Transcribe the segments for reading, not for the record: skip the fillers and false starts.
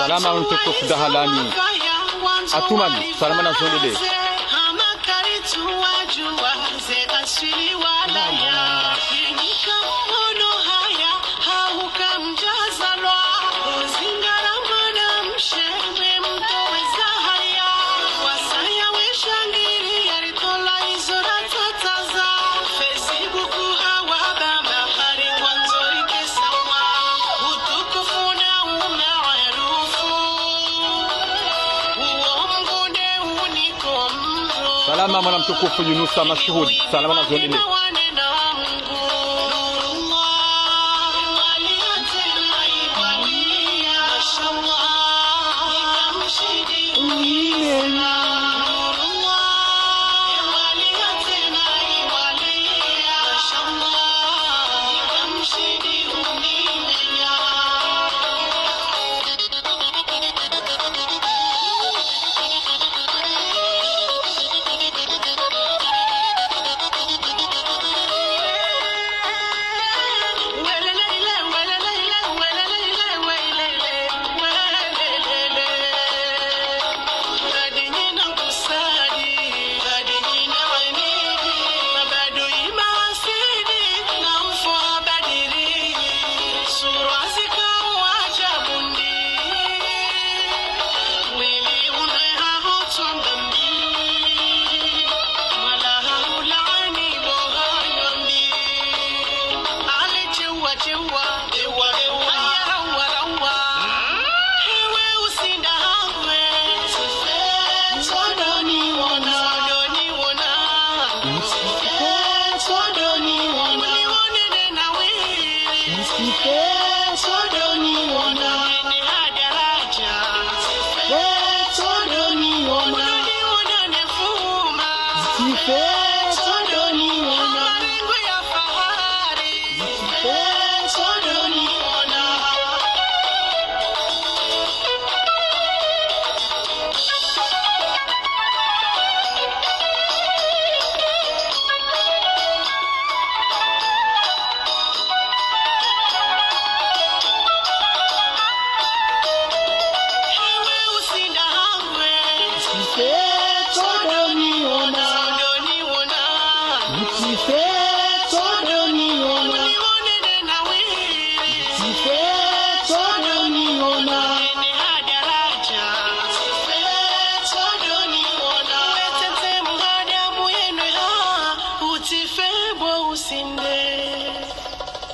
salama mtukufu dahalani atumani salama na zondele salama mwana mtukufu Yunusa mashuhudi salama na zondele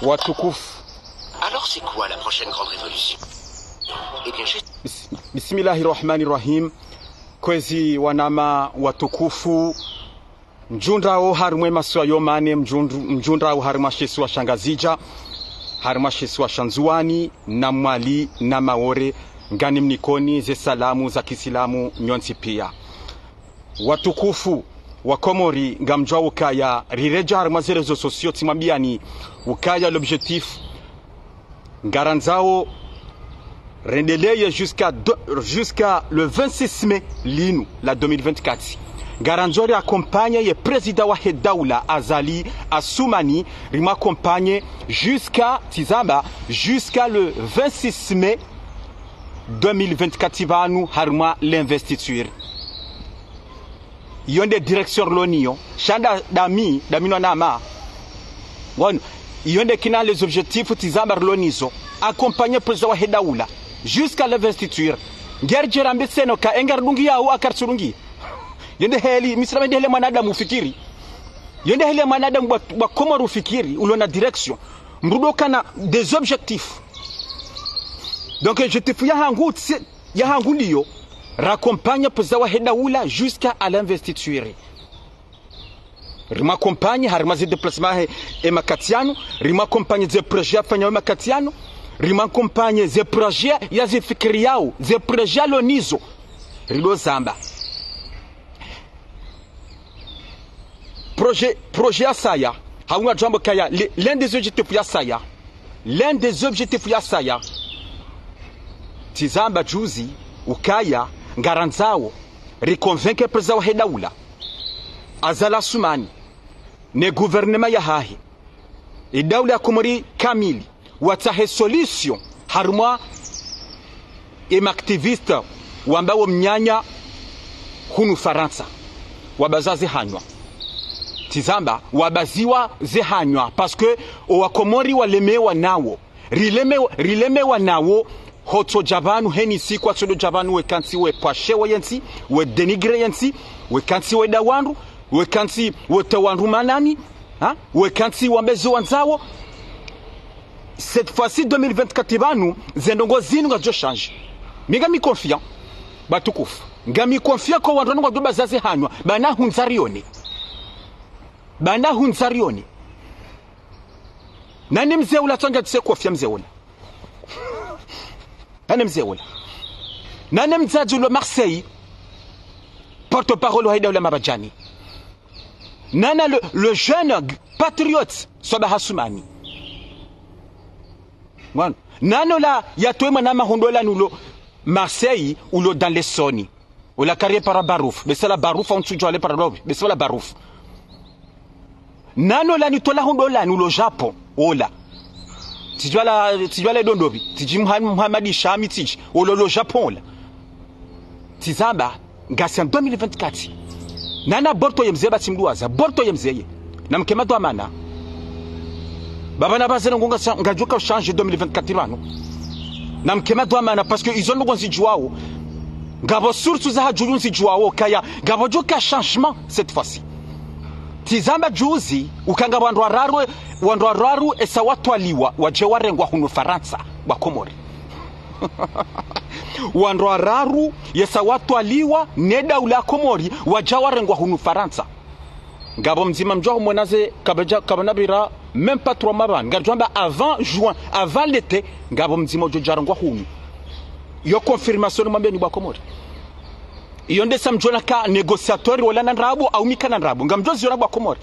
watukufu. Alors c'est quoi la prochaine grande révolution? Eh bien Bismillahirrahmanirrahim. Kwezi wanama watukufu mjundao harumwe maswa yomane mjundao haruma shesu wa shangazija haruma shesu wa shanzuani na mwali na maore ngani mnikoni ze salamu za kisilamu nyonsi pia watukufu wa Komori ngamjwa ukaya rireja haruma ze rezo sosio timambiani ukaya l'objectif ngaranzao rendeleye jusqu'à le 26 mai linu la 2024 garanzori accompagne le président wa Daula Azali Assoumani rima accompagne jusqu'à le 26 mai 2024 tivanu harma l'investiture yonde direction l'onion chanda damino nama bon yonde kina les objectifs tizamba lonizo accompagner président wa Daula jusqu'à l'investiture ngerjerambe seno ka engardungi yawo akarsurungi yende heli misrama ndele mwanadamu ufikiri yende heli mwanadamu wa Komoro ufikiri ulona direction mrudo kana des objectifs donc je te fia hangu ndiyo raccompagne président wa Daula jusqu'à l'investiture rima accompagne harima ze déplacement e makatiano rima accompagne des projets afanya makatiano rima accompagne des projets ya zifikiri yao des projets lonizo rido zamba projet asaya hauna jambo kaya l'un des objectifs ya saya tizamba juzi ukaya ngaranzao reconvaincre président wa Daula Azali Assoumani ne gouvernement ya hahi Daula ya Komori kamili watahe solution haruma activiste wambao mnyanya hunu Faransa wabazazi hanywa tizamba wabaziwa zihanywa parce que wakomori walemewa nawo rilemewa nawo hoto javanu heni si kwa sodo javanu we kansi we pashewa yensi we denigre yensi we kansi we dawandu we kansi we tawandu manani we kansi wambezo wanzawo. Cette fois-ci 2024 banu zendongo zinu ngajo change miga mi confiant batukufu ngami confiant ko wandu ngo bazazi hanywa bana hunzarione nani mzee ula tonga tse kofia mzee ula nani mzee ula nani mzaji lo Marseille porte-parole wa Haida ula Mabajani nana le jeune patriote Soba Hassoumani wan nano la yatoema na mahondola nulo Marseille ou lo dans les Sony ou la carrière par Barouf mais c'est la Barouf on tujole par Rob mais c'est la Barouf nano la nitola hondola nulo Japon ola tijwala dondobi tiji Muhammadi Shami tiji lo Japon la tizamba ngasi en 2024 nana borto yemzee batimduaza borto yemzee na mkemado amana baba na bazena ngonga ngajuka change 2024 bano na mkemado amana parce que ils ont ngonzi juao ngabo source za hajulunzi juao kaya ngabo joka changement cette fois-ci tizamba juzi ukanga wandu araru esa watu aliwa waje warengwa hunu Faransa wa Komori wandu araru yesa watu aliwa neda ula Komori waje warengwa hunu Faransa ngabo mzima mjwa mwenaze kabanabira même pas 3 mois ngajwamba avant juin avant l'été ngabo mzima jojarengwa hunu yo confirmation mwambe ni bwa Komori yonde samjona ka négociateur wala nandrabu au mikana ndrabu ngamjozi yona bwa Komori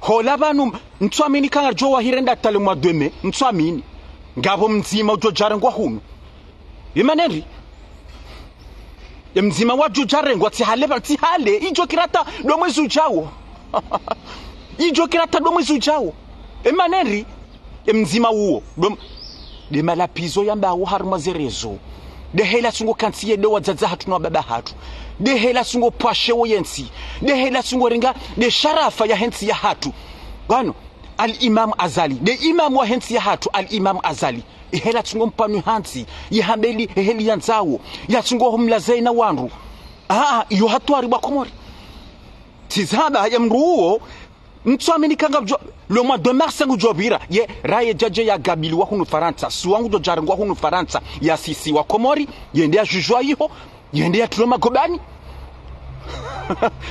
hola banu ntwamini kanga jo wahirenda tale mwa 2 mai ntwamini ngabo mzima jojarengwa hunu imaneri mzima wa jojarengwa tihale ijo kirata do mwezi ujao ijo kirata do mwezi ujao imaneri mzima uo de malapizo yamba wo harma zerezo de hela sungo kansiye de wazaza hatu no baba hatu de hela sungo pashe wo yensi de hela sungo ringa de sharafa ya hensi ya hatu bano al-Imam Azali de imam wa hensi ya hatu al-Imam Azali hela sungo mpanu hansi ya hambeli heli yanzawo ya sungo humlaze na wandu yo hatu ari bwa Komori tizaba ya mruo mtswamini kanga le mois de mars ngujobira ye raye jaje ya gabili wa hunu Faransa suwangu do jarangwa hunu Faransa ya sisi wa Komori yende ya jujwa yiho yende ya tuloma gobani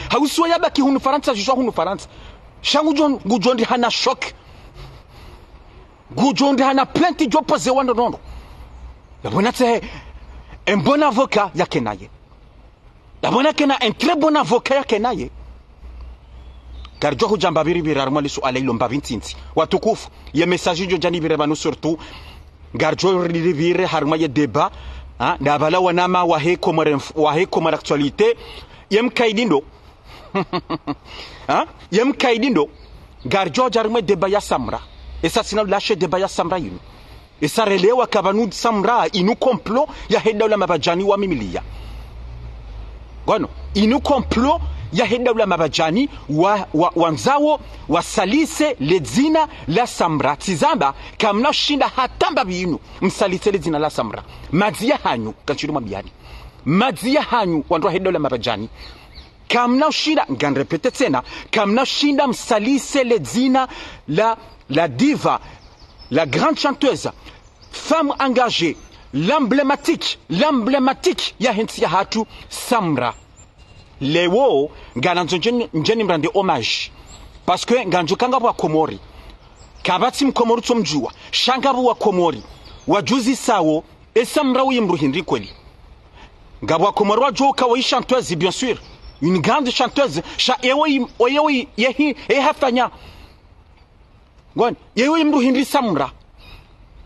hausuwa ya baki hunu Faransa jujwa hunu Faransa shangu gujondi hana shock gujondi hana plenty jopose wando nondo yabona tse un bon avocat ya kenaye yabona kena un très bon avocat ya kenaye karjo hujamba biri armali su alaylo mbabintinti watukufu ye message jo jani bire banu surtout garjo rivire harma ye débat na bala wanama wa heko mar actualité yem kaidindo yem kaidindo garjo jarme débat ya Samra et ça sinon lâcher débat ya Samra yinu et ça relewa kabanu Samra inu complot ya Haida ula Mabajani wa mimilia gono inu complot ya Haida ula Mabajani wanzawo wasalise ledzina la Samra tizamba kamna shinda hatamba binu msalise ledzina la Samra madzia hanyu kanchiru mabiani madzia hanyu wandu Haida ula Mabajani kamna shinda nganrepete tena kamna shinda msalise ledzina la diva la grande chanteuse femme engagée l'emblématique ya hensi ya hatu Samra lewo ngananzo njeni mrande hommage parce que nganjo kangabu wa Komori kabati mkomori tumjua shangabu wa Komori wajuzi sawo Samra uyimru Henri kweli ngabu wa Komori wajoka wa chanteuse bien sûr une grande chanteuse sha ewe yehi hafanya gon yewe imru Henri Samra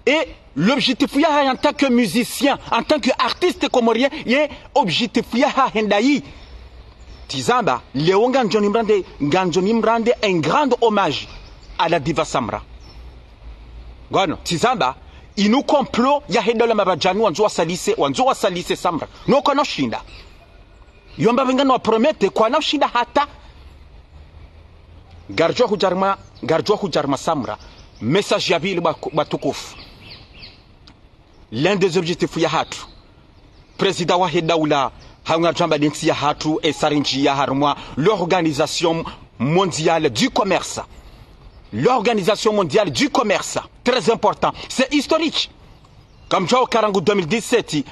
et l'objectif ya en tant que musicien en tant que artiste comorien ye objectif ya hendai tizamba leo nganjoni mrande un grand hommage à la diva Samra gono tizamba inu komplo ya hedola mabajani wanzo wasalise samra noko no shinda yomba vengano wapromete kwa na shinda hata garjwa hujarma samra message ya vile batukufu. L'un des objectifs ya hatu président wa hedaula hanga jamba densi ya hatu et sarinji ya harmwa l'organisation mondiale du commerce. L'organisation mondiale du commerce, très important, c'est historique. Comme Joe Karangu 2017,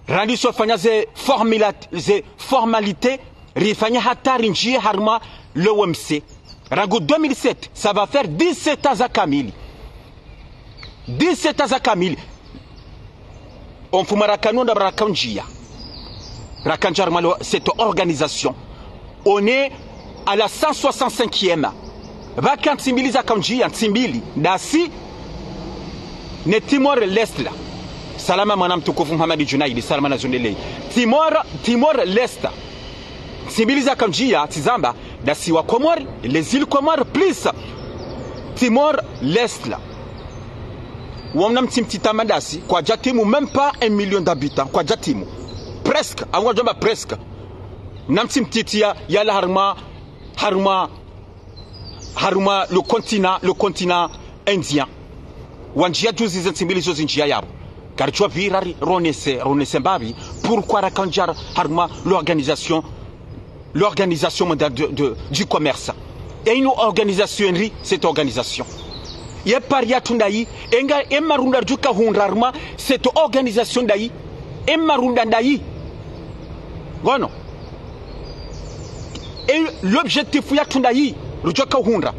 rendu sur fanya ze formalité, rifanya hatarinji harma l'OMC. Rangu 2007, ça va faire 17 ans à Kamili. 17 ans à Kamili. On fuma rakanu da rakanjia. Rakanjar malo cette organisation. On est à la 165e. Vaka Ntsimbili za kanjia Ntsimbili dasi ne Timor Leste la. Salama mwana mtukufu Muhammad Junaidi salama na zundelei. Timor Leste. Ntsimbili za kanjia tizamba dasi wa Comores, les îles Comores plus Timor Leste la. Wamna mtimtitama dasi kwa jatimu même pas 1 million d'habitants kwa jatimu. Presque, awa jamba presque. Namtimtitia yala haruma le continent indien. Wanjia juzi zentsimbili zo zinjia yabo. Karchwa virari ronese mbabi pourquoi rakanjar haruma l'organisation mondiale du commerce. Et une organisation cette organisation. Ye paria tundai enga emarunda juka hunrarma cette organisation dai emarunda dai. Bueno. Et l'objectif ya tundai rujoka hunra.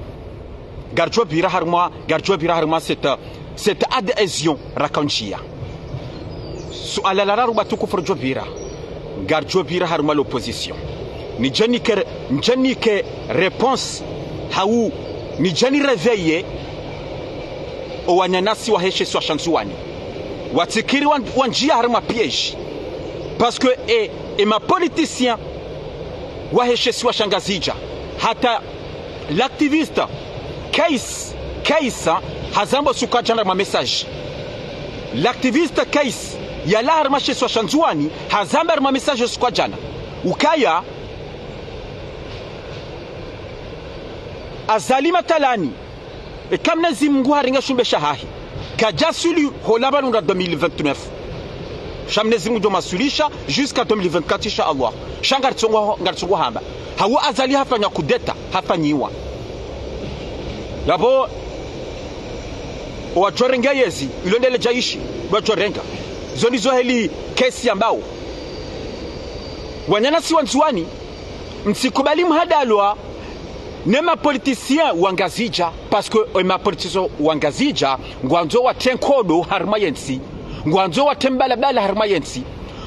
Garjo bira harma cette adhésion rakanjia. Su alalara rubatuku forjo bira. Garjo bira harma l'opposition. Ni jani ke réponse haou ni jani réveillé o wanyanyasi wa heshe swa shanzuani watikiri wanjia harma piège parce que et ma politicien wa heshe swa shangazija hata l'activiste Kaisa hazambo suka jana ma message l'activiste Kaisa ya la harma heshe swa shanzuani hazamba ma message suka jana ukaya azalima talani et comme les imgouaringa shumbe shahahi kajasuli holabalunda 2029 shamnezi mdo masulisha jusqu'à 2024 insha Allah shangartsongo hamba hawa azali hafanya kudeta hafanyiwa yabo wajorenga yezi ilondele jaishi wajorenga zoni zoheli kesi ambao wanyana si wanzuani msikubali mhadalwa nema politicien wangazija parce que ma politicien wangazija ngwanzo wa tenkodo harma yensi ngwanzo wa tembalabala harma yensi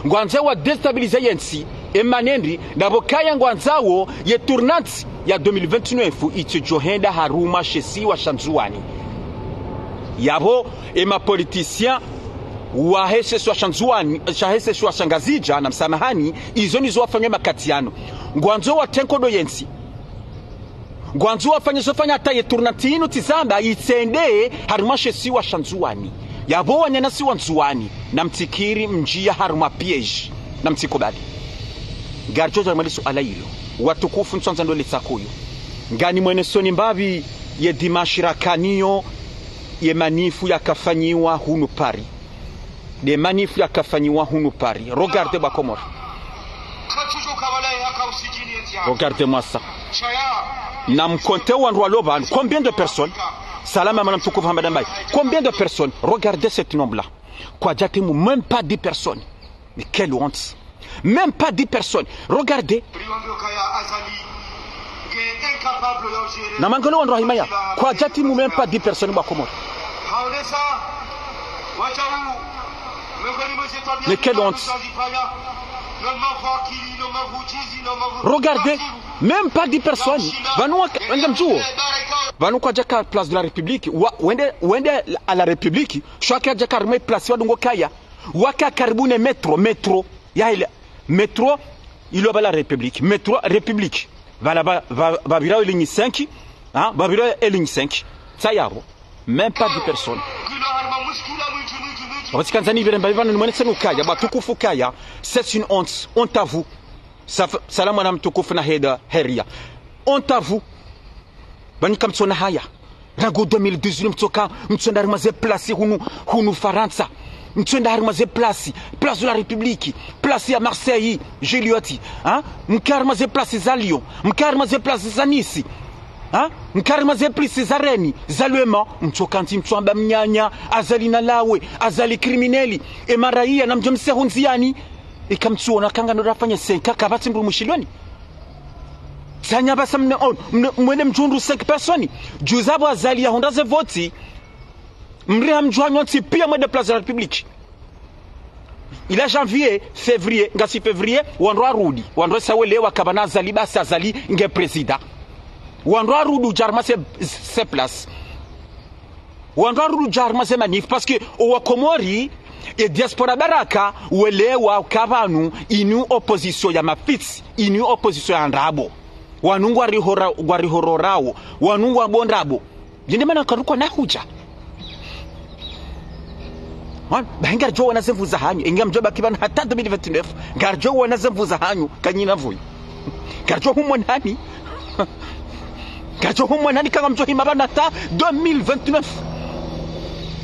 ngwanzo wa destabiliser yensi emanendri ndabokaya ngwanzawo ye tournante ya 2029 itijohenda haruma shesi wa shanzuani yabo ma politicien wa hese swa shanzuani shahese swa shangazija na msamahani izo nizo wafanywe makatiano ngwanzo wa tenkodo yensi ngwanzo wafanya hata ye turnantino tizamba itsende harumashe si wa shanzuani yabo wanyana si wanzuani na mtikiri mjia haruma piège na mtikobali garjoja malisu ala hilo watukufu nsonza ndo letsakuyo ngani mwene soni mbavi ye dimashira kanio ye manifu yakafanyiwa hunu Paris de manifu yakafanyiwa hunu Paris regardez ba Comores regardez-moi ça Namkonte Wanroualoban, combien de personnes? Salama Madame Toukouf Hamadambaye. Combien de personnes? Regardez ce nombre-là. Quoi, Djatimou, même pas 10 personnes. Mais quelle honte. Même pas 10 personnes. Regardez. Namangolo Wanrouahimaya. Quoi, Djatimou, même pas 10 personnes. Mais quelle honte. Regardez, même pas 10 personnes. Vanu kwa jaka place de la République. Wende à la République. Chaka jaka arme place wadungo kaya. Waka karibune métro. Ya ile métro ilo ba la République. Métro République. Va vira ligne 5. Hein, va vira ligne 5. Ça yaro. Même pas 10 personnes. Abati Tanzania biremba bivana ni mwenese nukaya batukufu kaya c'est une honte à vous. Salamu na mtukufu na heda heria. Honte à vous. Bani kamtsona haya. Rago 2018 mtoka mtsonda rimaze place hunu Faransa. Mtsonda rimaze place de la République, place à Marseille, Julioti, hein? Mkarmaze place za Lyon, mkarmaze place za Nice. Hein? Mkarmaze place za Rennes, za Lema, mtokanti mtswamba mnyanya, azali na lawe, azali krimineli, emaraia na mjomse hunziani, ikamtsuona kanga ndo rafanya senka kabati mbu mushiloni. Tanya basa mwene mjundu 5 personi. Juzabo azali ya hondaze voti. Mrea mjouanyo nti pia mwede place de la République. Il a janvier, février, ngasi février, wandwa rudi. Wandwa sawele wakabana azali basa azali nge presida. Wandwa rudu jarma se place. Wandwa rudu jarma se manif. Parce que au Komori et diaspora baraka wele wa kabanu inu opposition ya mafits, inu opposition ya ndabo. Wanungu warihororao, wanungu wabondrabo. Jinde mana karuko na huja. Garjo wanazemvuza hanyu ingia mjoba kibana hata 2029 garjo wanazemvuza hanyu kanyina vuyo garjo humwanani garjo humwanani kanga mjohi mabana hata 2029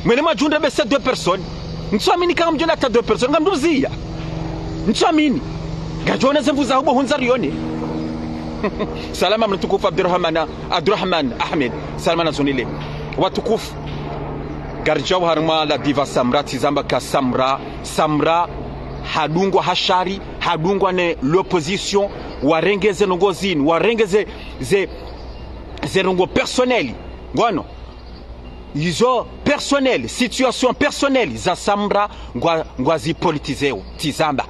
mwene majunda bese 2 personnes ntswamini kanga mjola hata 2 personnes ngamduzia ntswamini garjo wanazemvuza hubo hunzarione salama mtukufu Abdurrahman Ahmed salama na zonile watukufu garjaw harma la diva Samra tizamba ka Samra hadungwa hashari hadungwa ne l'opposition warengeze nongozini warengeze ze nongo personnel ngono izo personnel situation personnelle za Samra ngwazi politizeo tizamba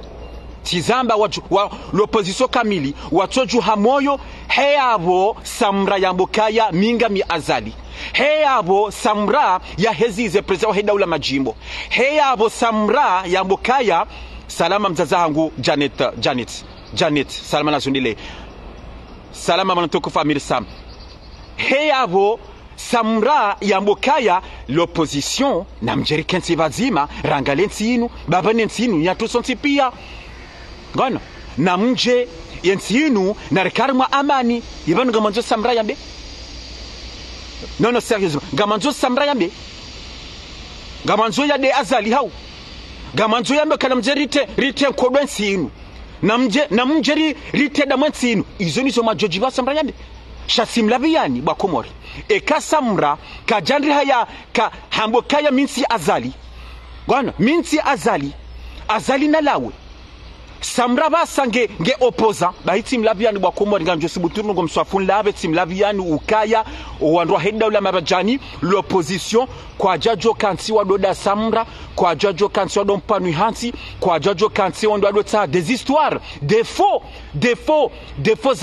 l'opposition kamili watoju hamoyo heabo Samra yambokaya minga mi azali heabo Samra ya hezize president wa hedaula majimbo heabo Samra yambokaya salama mzaza hangu Janet salama nazundile salama manatoko family Sam heabo Samra yambokaya l'opposition na mjerikensi bazima rangalensi inu babanensi inu yatusonsi pia ngono na mje yensinu na rekarma amani yibanu gamanzo Samra yambe non sérieusement gamanzo Samra yambe gamanzo ya de azali hau gamanzo yambe kana mjerite rite kodwensi inu na mje rite da mwensi inu izo nizo majoji ba Samra yambe shasimlabiani ba Komori e ka Samra ka jandri haya ka hambo kaya minsi azali ngono minsi azali na lawe Samra basange nge opposa bahiti mlaviani bwa Komori nganjo sibuturu ngo mswafun labe timlaviani ukaya wandwa hedaula mabajani l'opposition kwa jajo kansi wadoda Samra kwa jajo kansi wadon panu hansi kwa jajo kansi wandwa dota des histoires des faux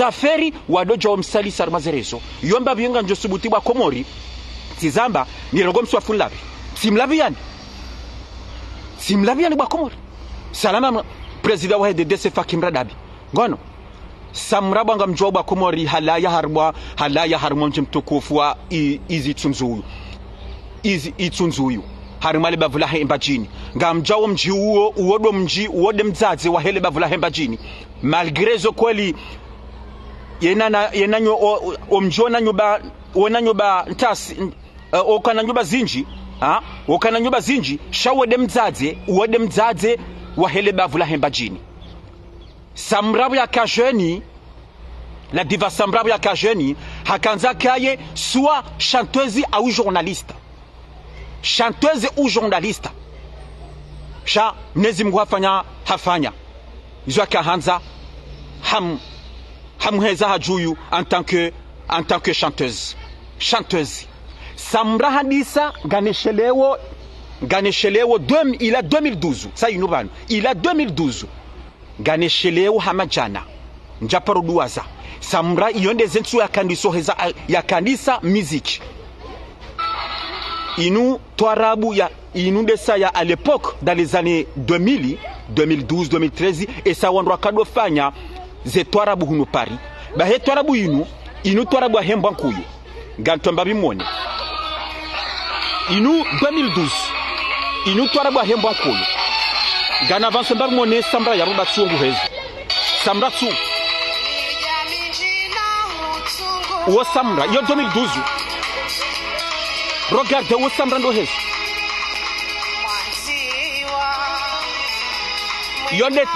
affaires wadoja omsali sarmazerezo yomba byenga njo sibuti bwa Komori tizamba ni rogo mswafun labe timlaviani bwa Komori salama president wa HDDC Fakimra Dabi ngono Samra banga mjoba Komori halaya harmwa mtukufu wa izi itunzuyu harimale bavula hembajini ngamjawo mji uodo mji uode mzazi wa hele bavula hembajini malgré zo kweli yenanyo omjona nyoba ntasi okana nyoba zinji shawode mzazi uode mzazi wa hele bavula hembajini Samrabu ya kajeni la diva Samrabu ya kajeni hakanza kaye soit chanteuse ou journaliste sha mnezi Mungu hafanya izo akahanza hamheza hajuyu en tant que chanteuse Samra hadisa ganeshelewo il a 2012 ça inubano il a 2012 ganeshelewo hamajana njaparuduaza Samra iyonde zentu ya kanisa musique inu twarabu ya inu desa ya à l'époque dans les années 2000 2012 2013 et ça wandwa kado fanya ze twarabu hunu Paris ba he twarabu inu twarabu hemba nkuyu gantomba bimone inu 2012 inutwara bwa hembo nkulu gana avance mbar mone sambra ya ruba tsungu hezi samra tsu o samra yo 2012 regarde o samra ndo hezi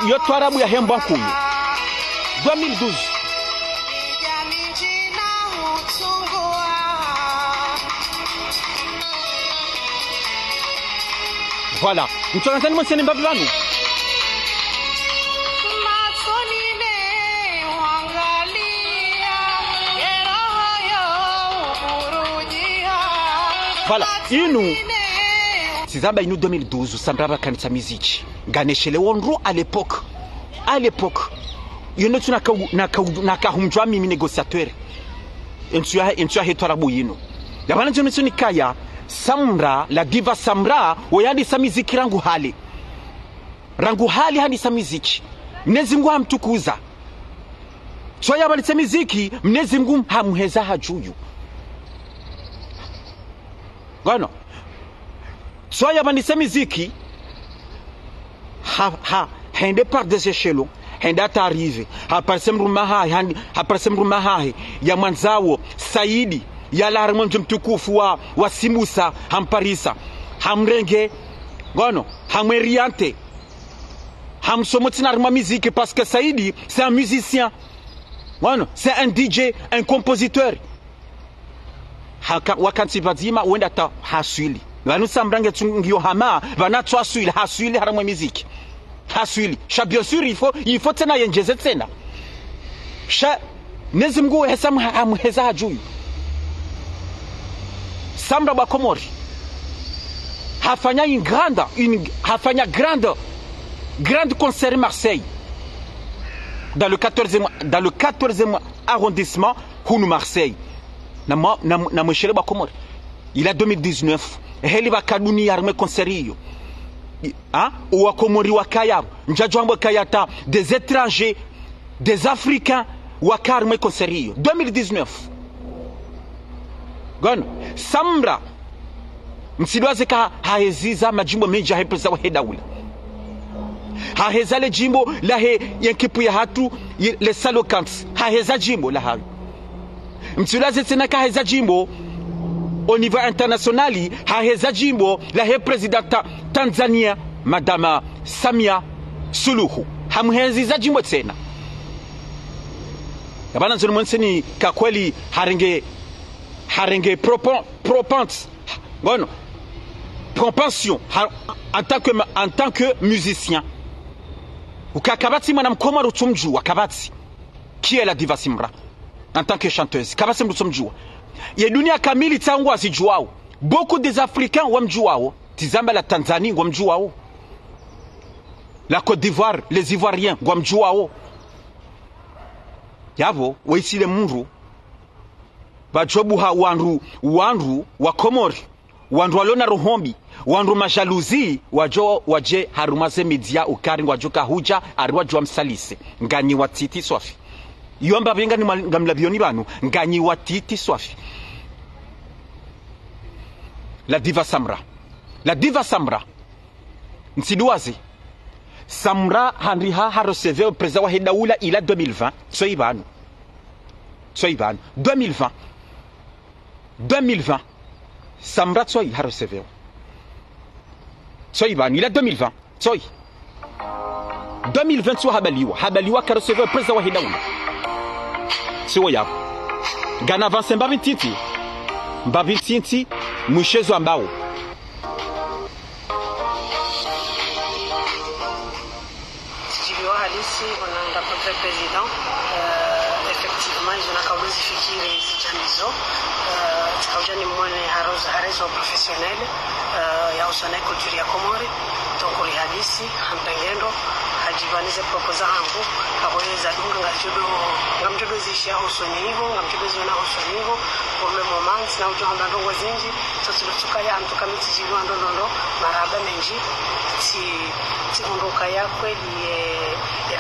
yo twara bwa hembo nkulu 2012 voilà mtwanzani mseni mbavanu voilà inu sizamba inu 2012 sambraba kanisa muziki ganeshele wonro à l'époque yone tuna ka humjwa mimi négociateur entua hetwara buyino yabana jono tsuni kaya Samra, la diva Samra, wayandi samiziki rangu hali hadi samiziki Mwenyezi Mungu hamtukuza soya bali samiziki Mwenyezi Mungu hamheza hajuyu gono soya bali samiziki hende par des échelons hende atarive hapasemrumaha ya mwanzao Saidi yala harmonjo mtukufu wa Simusa hamparisa hamrenge gono hamweriante hamsomotina arma musique parce que Saidi c'est un musicien gono c'est un DJ un compositeur wakanti vazima wenda ta haswili wanu sambrange tungio hama vanatwa haswili harma musique haswili sha bien sûr il faut tena yenjeze tena sha nezimgu hesam hamheza hajuyu Samra ba Komori hafanya grande concert Marseille dans le 14e arrondissement Hunu Marseille na mshele ba Komori il a 2019 heli ba kaduni yarme concert hiyo wa Komori wakaya njajwambo kayata des étrangers des africains wakarme concert hiyo 2019 gono Samra msidwaze ka haeziza majimbo menji haipeza wa Hedaula hahezale jimbo la he yankipu ya hatu le salokants haheza jimbo la hayo msidwaze tena ka heza jimbo au niveau internationali haheza jimbo la he presidenta Tanzania Madama Samia Suluhu hamheziza jimbo tena yabana nzoni mwenseni ka kweli harenge propension en tant que musicien ukakabati mwana mkoma rutumjua kabati qui est la diva Samra en tant que chanteuse kabati rutumjua ya dunia kamili tangu asijuao beaucoup des africains wamjuao tizamba la Tanzanie wamjuao la Côte d'Ivoire les Ivoiriens wamjuao yavo waisile mundu bajobu ha wandu wa Komori wandu walona rohombi wandu majaluzi waje harumaze media ukari wajoka huja ariwajwa msalise nganyi watiti swafi yomba benga ni ngamlabioni banu nganyi watiti swafi la diva Samra nsiduazi Samra hanriha ha recevé président wa Hedaula il a 2020 soibanu 2020 Samra tsoi ha recevé soibanu il a 2020 tsoi 2020 so habaliwa ka recevé président wa Hedaula siwo yapo gana avance mbavititi mwishezo ambao président effectivement jina kaulizi fikiri sijamizo tikaujani mwane harezo professionnel ya usana culture ya Komori tokoli hadisi hampengendo hajivanize proposa hangu kaweza dunga ngamjodo zishia usoni hivyo ngamjodo zona usoni hivyo pour le moment na ujohanda ndongo zinji sosilutuka ya antuka miti jiwa ndondo maraba menji si undoka ya kweli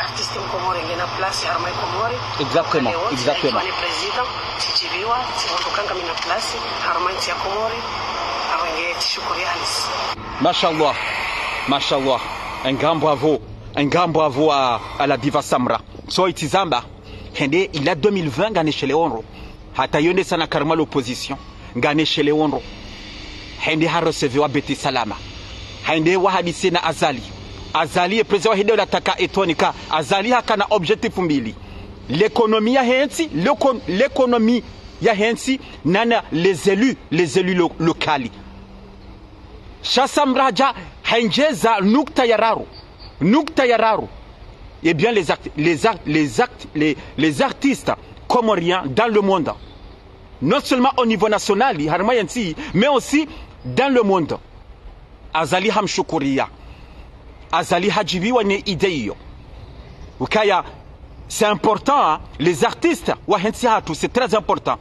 artiste Komori ngena place harmai Komori exactement le président chichibiwa si undoka ngami na place harmai ya Komori awe wenge tishukuri halis. Mashallah, mashallah. Un grand bravo à la diva Samra. So itizamba, hende il a 2020 gane chez Leonro. Hata yonde sana karma l'opposition. Gane chez Leonro. Hende ha recevoir beti salama. Hende wa hadisi na Azali. Azali président hende la taka etonika. Azali hakana objectif mbili. L'économie ya hensi, l'économie ya hensi nana les élus locaux. Shasamraja henjeza nukta yararu. Eh bien les artistes comoriens dans le monde, non seulement au niveau national, mais aussi dans le monde. Azali hamshukuria, Azali hajibiwa ne ideo. Ukaya, c'est important, hein? Les artistes wa hensi hatu, c'est très important.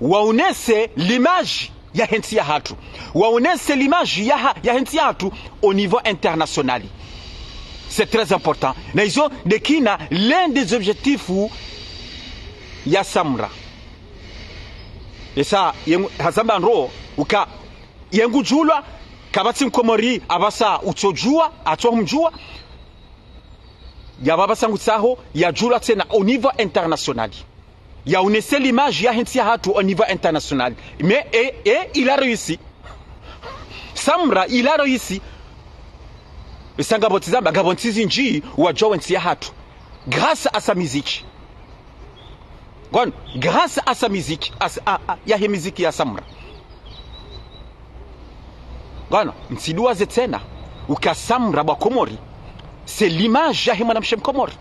Waonese l'image ya hensi hatu. Waonese l'image ya hensi hatu au niveau international. C'est très important. Naizo dekina l'un des objectifs ya Samra. Et ça, hazamba nro uka yengu jula kabati mkomori abasa utojua atomjua ya baba sangu tsaho ya jula tena au niveau international. Ya unese l'image ya hensi hatu au niveau international. Mais et il a réussi. Samra il a réussi. Isangabotizamba gabontizi nji wajua wensi ya hatu. Grâce à sa musique. Grâce à sa musique, ya he musique ya Samra. Msidua zetena uka Samra ba Komori. C'est l'image ya he mwanamshe Komori.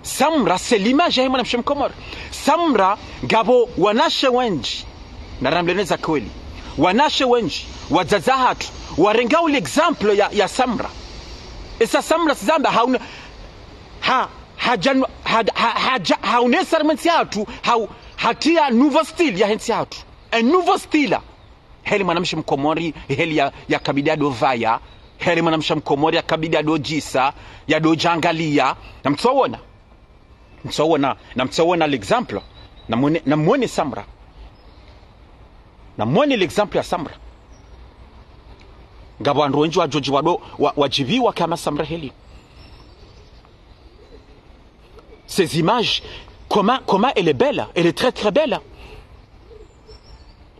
Samra c'est l'image ya he mwanamshe Komori. Samra gabo wanashe wenji na ramleneza kweli. Wanashe wenji wazaza hatu warengao l'exemple ya Samra. Et ça Samra zamba hauna haunesa mensi hatu hatia nouveau style ya hensi hatu. Un nouveau style. Heli mwanamshe Mkomori heli ya kabida do vaya. Heli mwanamshe Mkomori ya kabida do jisa ya do jangalia. Na mtsawona l'exemple. Na mwone Samra. Na mwone l'exemple ya Samra. Ngabo andronji wa joji wado wajibiwa kama Samra heli. Ces images, comment elle est belle, elle est très très belle.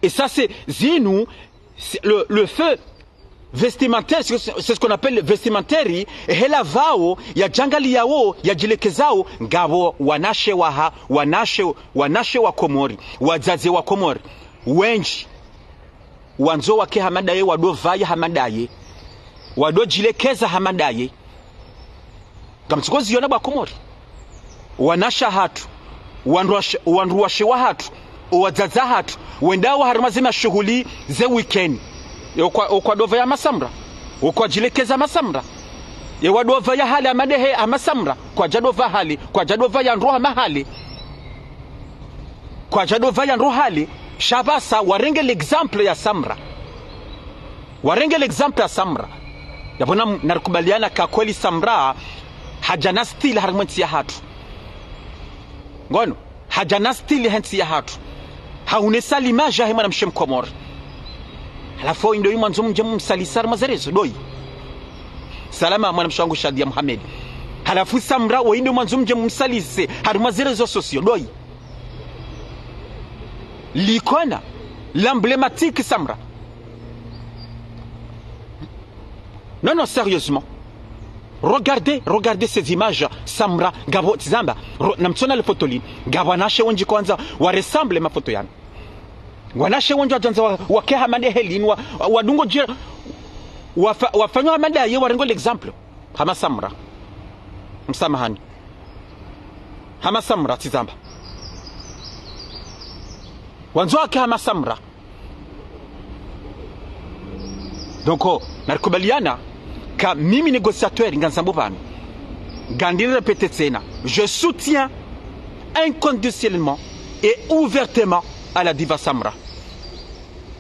Et ça c'est Zinou, le feu vestimentaire, c'est ce qu'on appelle le vestimentaire. Et hela vao, ya jangali yao, ya jilekezao, ngabo wanashe wa Komori, wazazi wa Komori, wenji, wanzo wake hamadaye, wado vaya hamadaye, wado jilekeza hamadaye. Kamtukozi yona ba Komori. Wanasha hatu, wanruwashe wa hatu, wazaza hatu, wendawa harimazima shughuli ze weekend. Okwa dova ya Masamra, okwa jilekeza Masamra. Wadova ya hali amadehe amasamra, kwa jadova hali, kwa jadova ya nroha mahali. Kwa jadova ya nroha hali, shabasa warenge l'exemple ya Samra. Warenge l'exemple ya Samra. Yabona narikubaliana kakweli Samra, hajana style harimwensi ya hatu. Hajana stili hensi ya hatu. Haunesa l'image ya he mwanamshe Mkomori. Halafu ndo mwanzo mjemu msalisar mazerezo doi. Salama mwanamshe wangu Shadia Muhammad. Halafu Samra wa ndo mwanzo mjemu msalise harumazerezo sosio doi. L'icône, l'emblématique Samra. Non, sérieusement. Regardez ces images. Samra, Gabo, Tizamba, namtsona le photoli. Gabo wanashe wenji kwanza waresemble mafoto yana. Wanashe wenji wajanza wakeha mande helin wadungo jira wafanywa manda ye warengo l'exemple. Hama Samra. Msamahani. Hama Samra Tizamba. Wanzo wakeha hama Samra. Donc narikubaliana ka mimi négociateur ngansambo bana gandine répéter tena, je soutiens inconditionnellement et ouvertement à la diva Samra.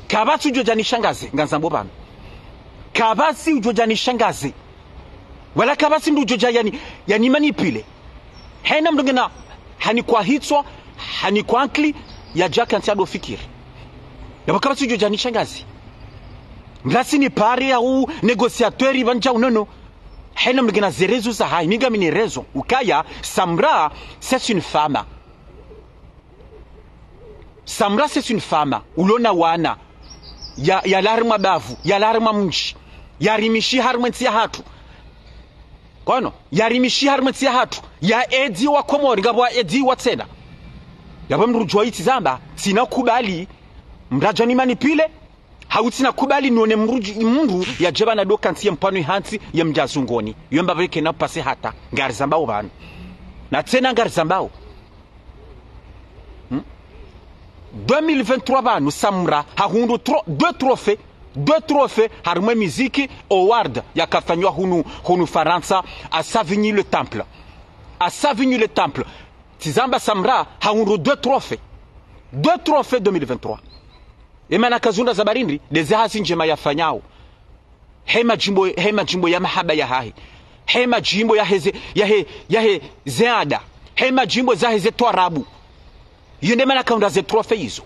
Kabasi ujojani shangaze ngansambo bana, kabasi ujojani shangaze wala kabasi ndu ujoja yani manipule hena mdongena hani kwa hitwa hani kwa ankli ya jaka ntiado fikiri yabo kaba sijo jani shangazi ngasi ni pari au negociateur ibanja unono hena mligena zerezo za hai miga mini raison ukaya Samra c'est une femme. Samra c'est une femme ulona wana ya larma bavu ya larma mji ya rimishi harmenti ya hatu kono ya rimishi harmenti ya hatu ya edi wa Komori ngabo edi wa tena yabo mrujwa itizamba sina kubali mrajani manipile hauti na kubali nione mru ya jeba na dokanti ya mpano hansi ya mjazungoni yomba vike na pase hata ngari zambao banu na tena ngari zambao 2023 banu Samra hahundu deux trophées harumwe miziki award ya kafanywa hunu Faransa à Savigny le Temple tizamba Samra hahundu deux trophées 2023 Emana kazunda za barindri dezahazi njema yafanyao hema jimbo ya mahaba ya hahi hema jimbo ya he zeada hema jimbo za heze twarabu yende mana kaunda ze trofe hizo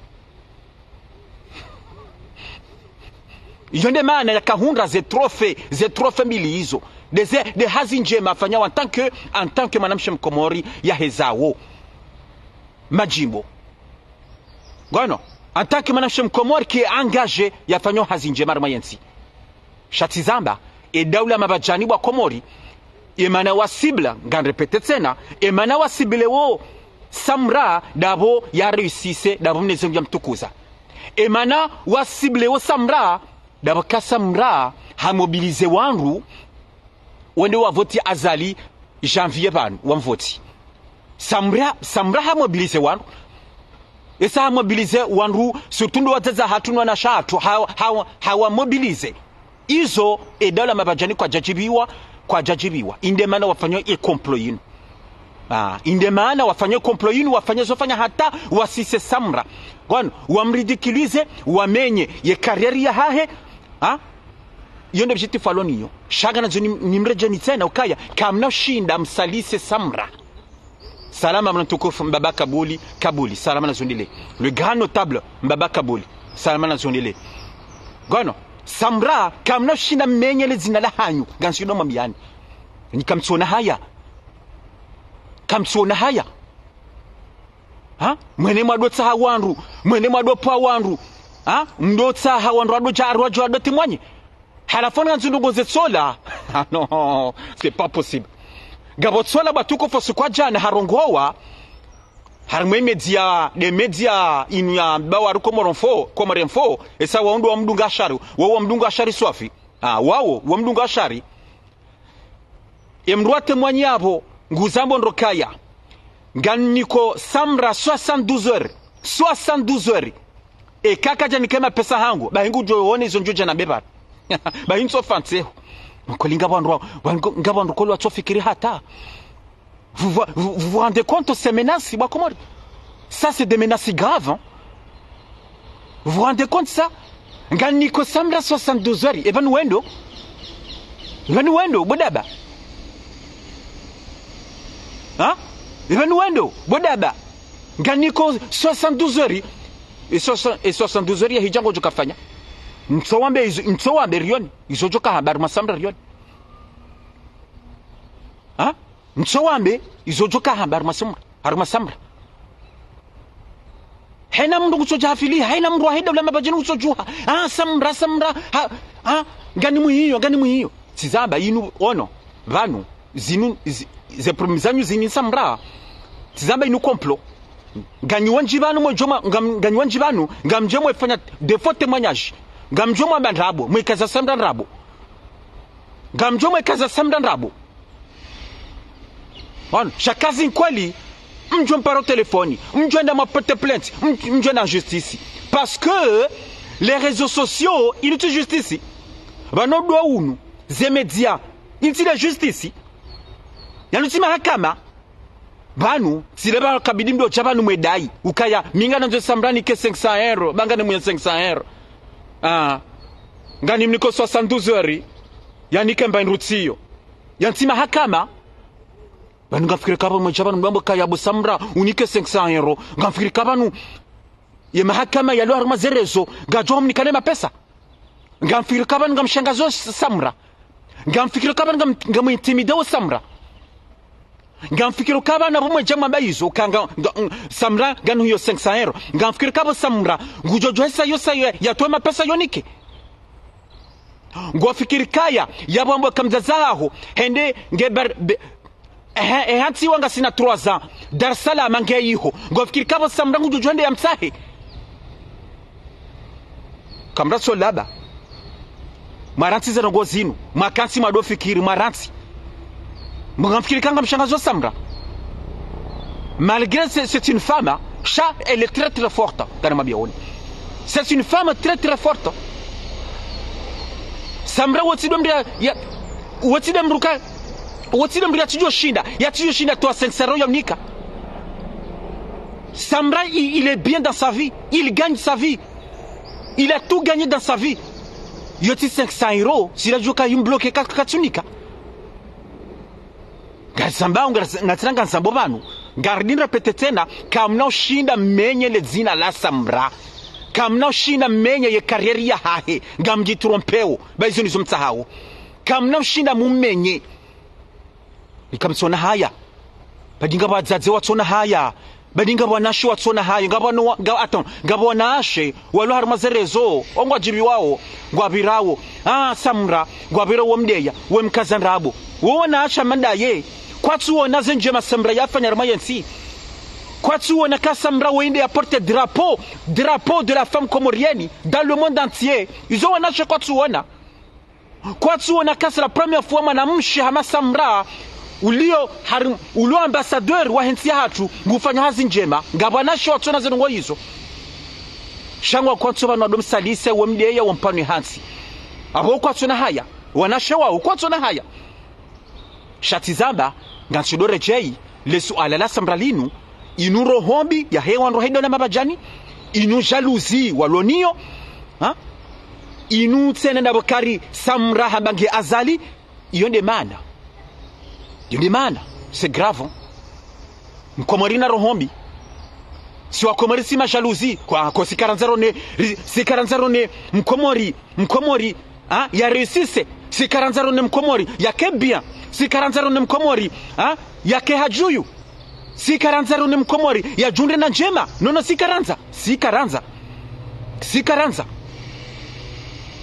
yende mana ya kahunda ze trofe mbili hizo de hazi njema afanyao en tant que manamshe mkomori ya hezao majimbo gono en tant que manamshe mkomori qui est engagé yafanyao hazi njema ramayensi shatizamba daula mabajani wa Komori emana wasibla ngan repete tena emana wasibile wo Samra dabo ya réussisse dabo mnezengu ya mtukuza emana wasibile wo Samra dabo ka Samra ha mobilize wangu wende wa voti azali janvier banu wa mvoti Samra ha mobilize wangu esa ha mobilize wangu surtout ndo wataza hatunwa na shatu hawa mobilize izo daula mabajani kwa jajibiwa indemana wafanywa komplo yinu indemana wafanywa komplo yinu wafanya hata wasise Samra kwani wamridikilize wamenye ye karieri ya hahe yonde objectif aloniyo shaga na nimrejeni tena ukaya kamna shinda msalise Samra salama mnatukufu mbaba Kabuli salama na zondile le grand notable mbaba Kabuli salama na zondile gono Samra kamna shinda menyele zina la hanyu gansino mamiani ni kamtsona haya mwene mwadotsa hawandu mwene mwadopa wandu mdotsa hawandu adoja adotimwanye halafona ganzindongo zetsola non c'est pas possible gabotsola batuko fosu kwa jana harongowa harmwe media inu ya bawaru komorenfo esa waundu wa mdunga ashari wa mdunga ashari swafi wao wa mdunga ashari emruate mwanyabo nguzambo ndokaya nganiko Samra 72 heures e kaka jani kema pesa hangu bahingu joone izo njoja na beba bahinso fanseho mkolinga ngabo ndokolo atsofikiri hata vous vous rendez compte ces menaces Komori ça c'est des menaces graves vous vous rendez compte ça nganiko Samra 72 heures even wendo bodaba even wendo bodaba nganiko 72 heures et 72 heures ya hijango jokafanya mtsowambe rioni izojoka habari masamra rioni mtsowambe izojoka habari masamra hena mndu kuchoja hafili hena mndu ahida ula mabajini kuchojuha Samra ngani muhiyo tizamba inu ono vanu zinu ze promizanyu zini Samra tizamba inu komplo ganyiwanji vanu mojoma ganyiwanji vanu ngamjemo efanya defo témoignage ngamjoma bandrabo mwekaza Samra ndrabo ngamjoma ekaza Samra ndrabo on chakazi kweli mjom paro telefoni mjom ma porte plainte mjom na justice parce que les réseaux sociaux ils ont justice bano do unu ze media ils ont justice yanuti mahakama banu sileba kabidi ndo chabanu mwedai ukaya mingana nzo Samrani ke 500 euro bangane mwe 500 euro ngani mniko 72 heures yani kemba nrutio yanti mahakama banu ngafikiri kaba mwe chabanu mbambo kaya bo Samra unike 500 euro ngafikiri kaba nu ya mahakama ya lwa haruma zerezo ngajo mnikane mapesa ngamfikiri kaba ngamshangazo Samra ngamfikiri kaba ngamintimidao Samra ngamfikiri kaba na rumwe jama baizo kanga Samra ganu hiyo 500 euro ngamfikiri kaba Samra ngujojo hesa yosa ya toa mapesa yonike ngwafikiri kaya yabambo kamzazaho hende ngeber hansi wanga sina 3 ans Dar es Salaam ngeyiho ngwafikiri kaba Samra ngujojo hende yamsahe kamra so laba maranti za ngozinu makansi madofikiri maranti mngamfikiri kanga mshangazo Samra malgré c'est une femme elle est très très forte kana mabioni c'est une femme très très forte Samra wotidamruka tijua shinda toi 500 euros yamnika Samra il est bien dans sa vie il gagne sa vie il a tout gagné dans sa vie yoti 500 euros sila joka yumbloke katsunika Gazamba ngatsanga nsambo banu ngardindra pete tena kamna ushinda menye le zina la Samra kamna ushinda menye ye karieri ya hahe ngamjitrumpeo baizo nizo mtsahao kamna ushinda mumenye ikamsona haya badinga badzaze watsona haya badinga bwanashe watsona haya ngabo wanashe walo haruma zerezo ongwa jibi wao ngwabirawo Samra ngwabirawo mdeya we mkazanrabo wona acha mandaye kwatsuona zenjema Samra yafanya ramayensi kwatsuona ka Samra wende apporter drapeau de la femme comorienne dans le monde entier izo wanashe kwatsuona ka c'est la première fois mwanamshi hama Samra ulio ambassadeur wa hensi hatu ngufanya hazi njema ngabwanashe watsona zenongo hizo shangwa kwatsuba no domsalise womdeye wompani hansi abo kwatsona haya wanashe wao kwatsona haya shatizamba ngansudore jei lesu alala Samra linu inu rohombi ya hewa rohedo na mabajani inu jalousie walonio inu tsene na bokari Samra habange azali yonde mana c'est grave mkomori na rohombi si wakomori si ma jalousie kwa sikaranzaro ne mkomori ya réussisse sikaranzaro ne mkomori ya ke bien sikaranzaro ne mkomori ya ke hajuyu sikaranzaro ne mkomori ya junde na njema nono sikaranza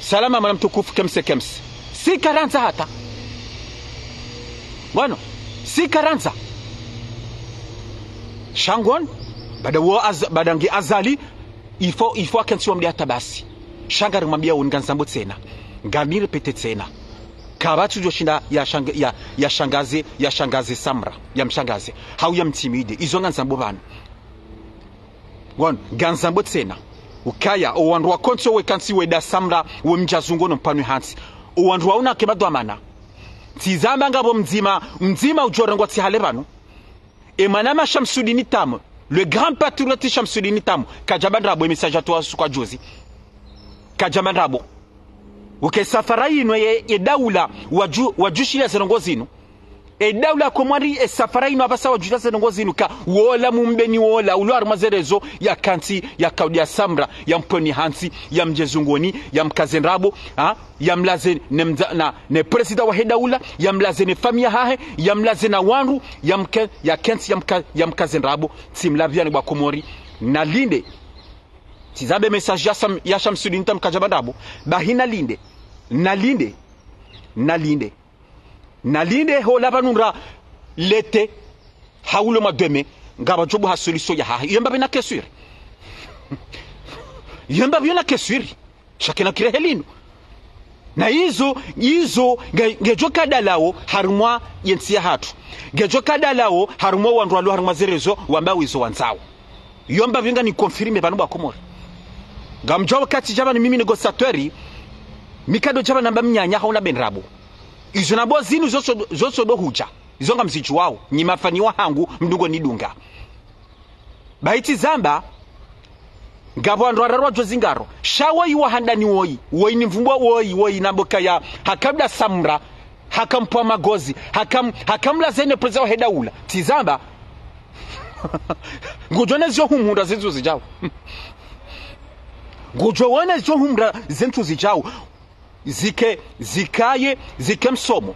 salama mwana mtukufu kemse sikaranza hata bueno sikaranza shangon badangi azali il faut akansi wamdi hata basi shangari mwambia unganzambo tsena ngamire pete tsena kabatu joshinda ya shangazi Samra ya mshangazi hau ya mtimide izo nganzambo bana gon ganzambo tsena ukaya owandu wa konso we kansi we da Samra we mjazungo no mpanu hansi owandu wa una kebadwa mana tizamba ngabo mzima ujorangwa tihale bano emanama Shamsudini Tam le grand patriote Shamsudini Tam kajabandrabo message atwa kwa jozi kajabandrabo ukesafara ino ye daula wajushira zenongozino daula komwari safara ino abasa wajushira zenongozino ka wola mumbeni wola ulwar mazerezo ya kanti ya kaudia Samra ya mponi hansi ya mjezungoni ya mkazenrabo ya mlaze ne president wa daula ya mlaze ne famia hahe ya mlaze na wanru ya kanti ya mkazenrabo timlaviani bwa komori na linde tizabe message ya Shamsudini Tam kajabandabo bahina linde nalinde ho labanura lete haulo mademe ngaba jobu ha solution ya ha yamba bina kesuri shakena kirehelino na hizo ngejoka dalao harumwa yensia hatu ngejoka dalao harumwa wandu harumwa zerezo wamba wizo wanzao yomba vinga ni confirme banu ba komori ngamjoba kati jaba ni mimi negosatori mikado jaba namba mnyanya hauna benrabo izo nabo zinu zoso do huja izo ngamzichu wao nyimafaniwa hangu mdungo nidunga baiti zamba ngabo andwararwa jozingaro shawa yuwa handani woi ni mvumbwa woi namboka ya hakabla Samra hakampa magozi hakamla zene preza wa hedaula tizamba ngujone zyo humunda zizo zijawo ngojowana zo humra zentu zijao zikaye msomo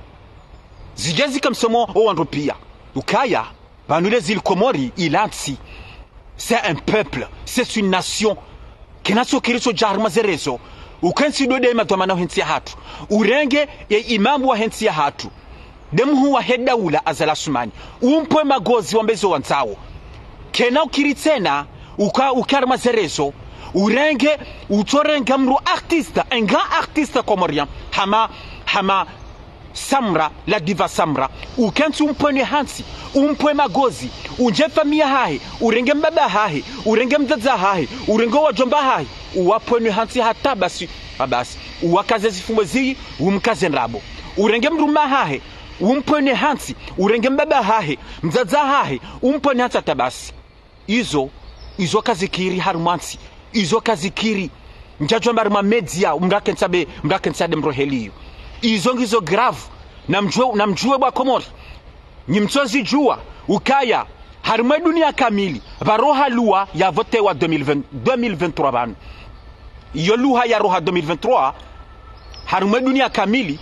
zika msomo owandu pia ukaya banule zil Komori ilansi. C'est un peuple, c'est une nation. Kenaso kiriso jarma zerezo. Ukansi dode matwamana hensi hatu. Urenge ya imamu wa hensi hatu. Demhu wa hedaula azala sumani. Umpwe magozi wambezo wanzao. Kena ukiritsena ukarma zerezo. Urenge utorenga mru artiste, un grand artiste comorien. Hama Samra, la diva Samra, ukansi umpone hansi, umpwe magozi, unje famia hahe, urenge mbaba hahe, urenge mzaza hahe, urenge wajomba hahe, uwapone hansi hata basi, uwakaze zifumwe zi, umkaze nrabo, urenge mruma hahe, umpone hansi, urenge mbaba hahe, mzaza hahe, umpone hansi hata basi. Izo kazikiri harumansi, izo kazikiri, mjajomba ruma media, mrakensabe mroheliyo. Izo grave namjue bwa Komori nyimtozi jua ukaya harumwe dunia kamili baroha lua ya vote wa 2023 banu iyo luha ya roha 2023 harumwe dunia kamili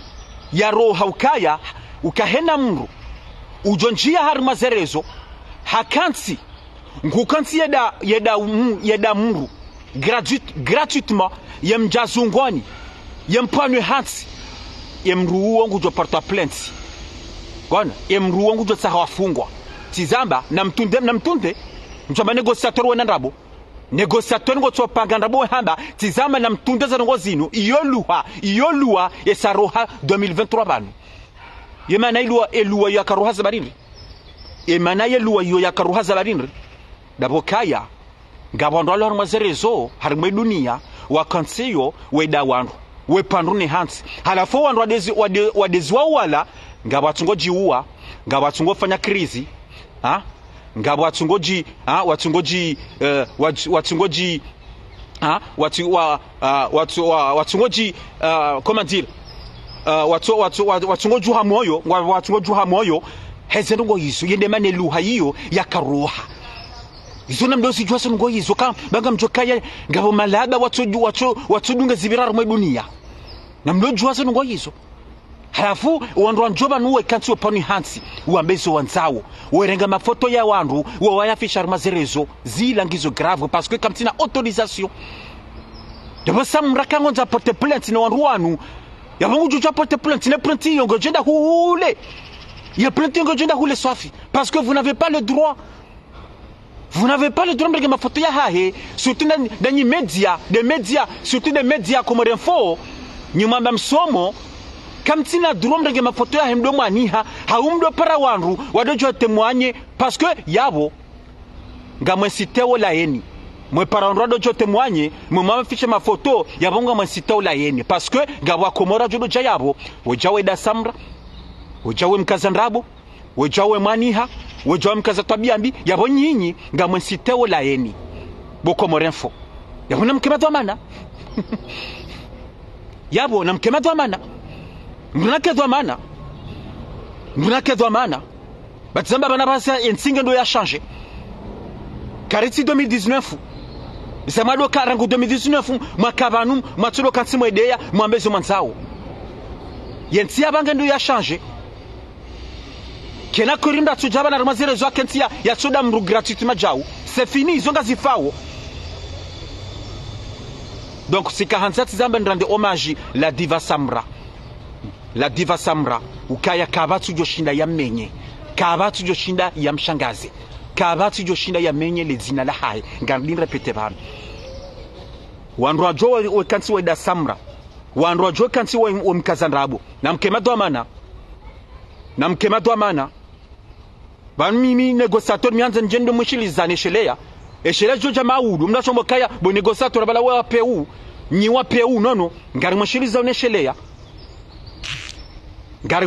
ya roha ukaya ukahena mru ujonjia haruma zerezo hakansi ngukansi yeda mru gratuitement yemjazungwani yempwanwe hansi emru wangu jo porta plainte gona emru wangu jo saha wafungwa tizamba na mtunde mchamba negociator wena ndabo negociator ngo topanga ndabo hamba tizamba na mtunde za ngo zinu iyo luha esaroha 2023 banu yemana eluwa yakaroha zabarindri emana eluwa yo yakaroha zabarindri dabo kaya ngabondo alor mazerezo harmwe dunia wakanseyo weda wandu wepandune hansi halafu wandu wadezi wala ngabatungoji uwa ngabatungo krizi ngabatungoji watungoji watungoji comment dire watungoju hamoyo hezengo yiso yende maneluha hiyo yakaruha izona mdosi jwasa ngo yizo kam banga mjokaya ngabo malaba watudunga zibirara mwe dunia na mdoji jwasa ngo yizo halafu wandu wanjoba nuwe kanti opani hansi uambezo wanzao werenga mafoto ya wandu wayafisha mazerezo zilangizo grave parce que kamtina autorisation dabo samraka ngonza porte plainte na wandu wanu yabangu juja porte plainte ne plainte yongo jenda hule ya plainte yongo jenda hule swafi parce que vous n'avez pas le droit. Vous n'avez pas le droit de ma photo ya hahe, surtout dans les médias, surtout des médias comme Info, ni mamba msomo, comme tina droit de ma photo ya hemdo maniha, haumdo para wanru, wadojo témoigner parce que yabo ngamwe siteo la yeni. Mwe para wanru wadojo témoigner, mwe fiche ma photo, yabo ngamwe siteo la yeni parce que gawa komora jodo jayabo, wajawe da Samra, wajawe mkazanrabo, wajawe maniha, wejawe mkaza tabiambi yabo nyinyi ngamwe siteo la yeni boko morenfo yabo namkemadwa mana yabo namkemadwa mana mbunakedwa mana batizamba bana basa ensinge ndo ya changer kariti 2019 bisamado karangu 2019 mwakabanu mwatulo kansi mwedeya mwambezo mwanzao yensi abanga ndo ya changer kena korimba tujaba na ramazere zo akentia ya soda mru gratuitement jau c'est fini zonga zifao donc c'est 47 zamba ndande hommage la diva Samra ukaya kabatu joshinda ya menye kabatu joshinda ya mshangazi kabatu joshinda ya menye le zina la hai ngandin repete bana wandu ajo we kansi we da Samra wandu ajo kansi we mkazanrabo na mkemadwa mana banu mimi negociateur mianza njendo mwishiliza neshelea eshelea joja maudu mna chombo kaya bo negociateur bala wa PU ni wa PU nono ngari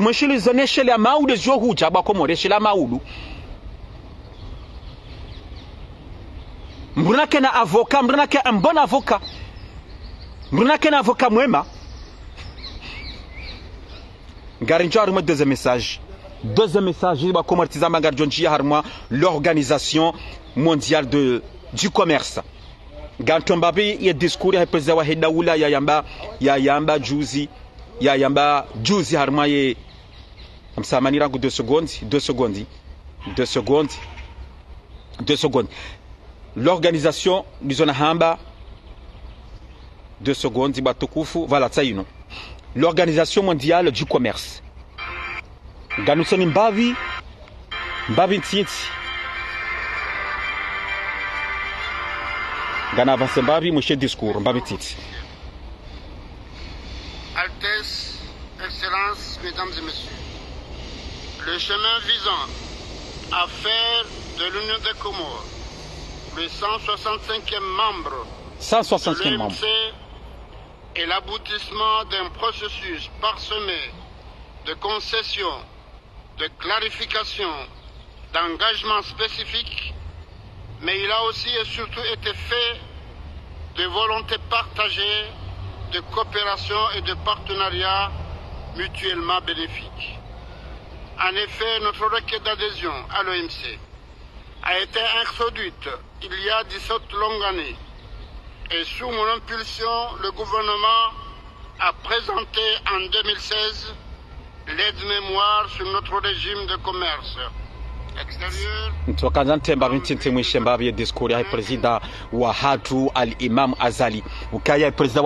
mwishiliza neshelea maudu jo huja ba Komori eshelea maudu mbunake na avocat mbunake un bon avocat mbunake na avocat mwema ngari njari mo deuxième message ba Komortiza Garjonji harma l'organisation mondiale du commerce gantombabi ye discours ya president wa hedaula ya yamba juzi harma ye amsamani rangu 2 secondes l'organisation disons hamba 2 secondes batukufu voilà tsaino l'organisation mondiale du commerce ganusoni mbavi ntitsi gana avance mbavi monsieur discours mbavi ntitsi. Altesse, Excellences, Mesdames et Messieurs, le chemin visant à faire de l'Union des Comores le 165e membre de l'OMC est l'aboutissement d'un processus parsemé de concessions, de clarifications, d'engagements spécifiques, mais il a aussi et surtout été fait de volonté partagée, de coopération et de partenariat mutuellement bénéfiques. En effet, notre requête d'adhésion à l'OMC a été introduite il y a 17 longues années et sous mon impulsion, le gouvernement a présenté en 2016 l'aide-mémoire sur notre régime de commerce extérieur. Ntokazante mbavi ntintsi mwishe mbavi ye discours ya president wa hatu al-Imam Azali ukaya president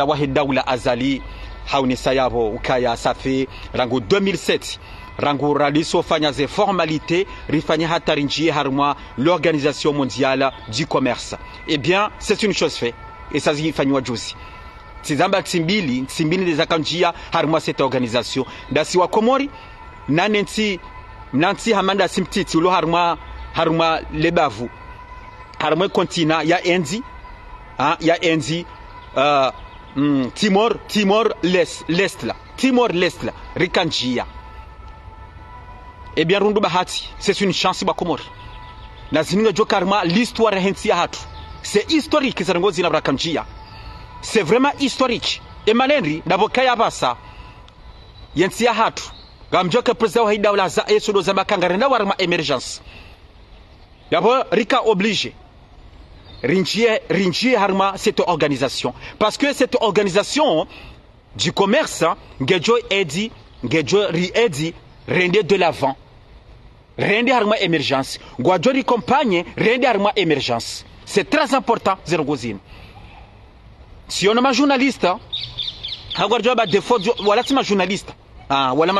wa hedaula Azali haunisa yabo ukaya safi rangu 2007 rangu raliso fanya ze formalités rifanya hatari njie harmwa l'organisation mondiale du commerce. Eh bien, c'est une chose faite et ça zifanywa juzi. Tizamba tsimbili za kanjia harmwa cette organisation. Dasi wa Komori nanensi hamanda simtiti ulo harmwa lebavu. Harmwa kontina ya enzi Timor Leste la rikanjia. Eh bien rundu bahati c'est une chance ba Komori. Na zininga jokarma l'histoire hensi hatu. C'est historique zangozi na brakanjia. C'est vraiment historique. Et manenri dabokaya basa yensi hatu. Gamjoka president wa hidaula za esudo za makangare na warma emergence. Yabo rika obligé. Rinchie harma cette organisation. Parce que cette organisation du commerce, ngejo riedi, rende de l'avant. Rende harma émergence. Guajo ricompagne, rende harma émergence. C'est très important, Zerogozine. Si on a un journaliste, Haguajo ba défaut, voilà ma journaliste. Wala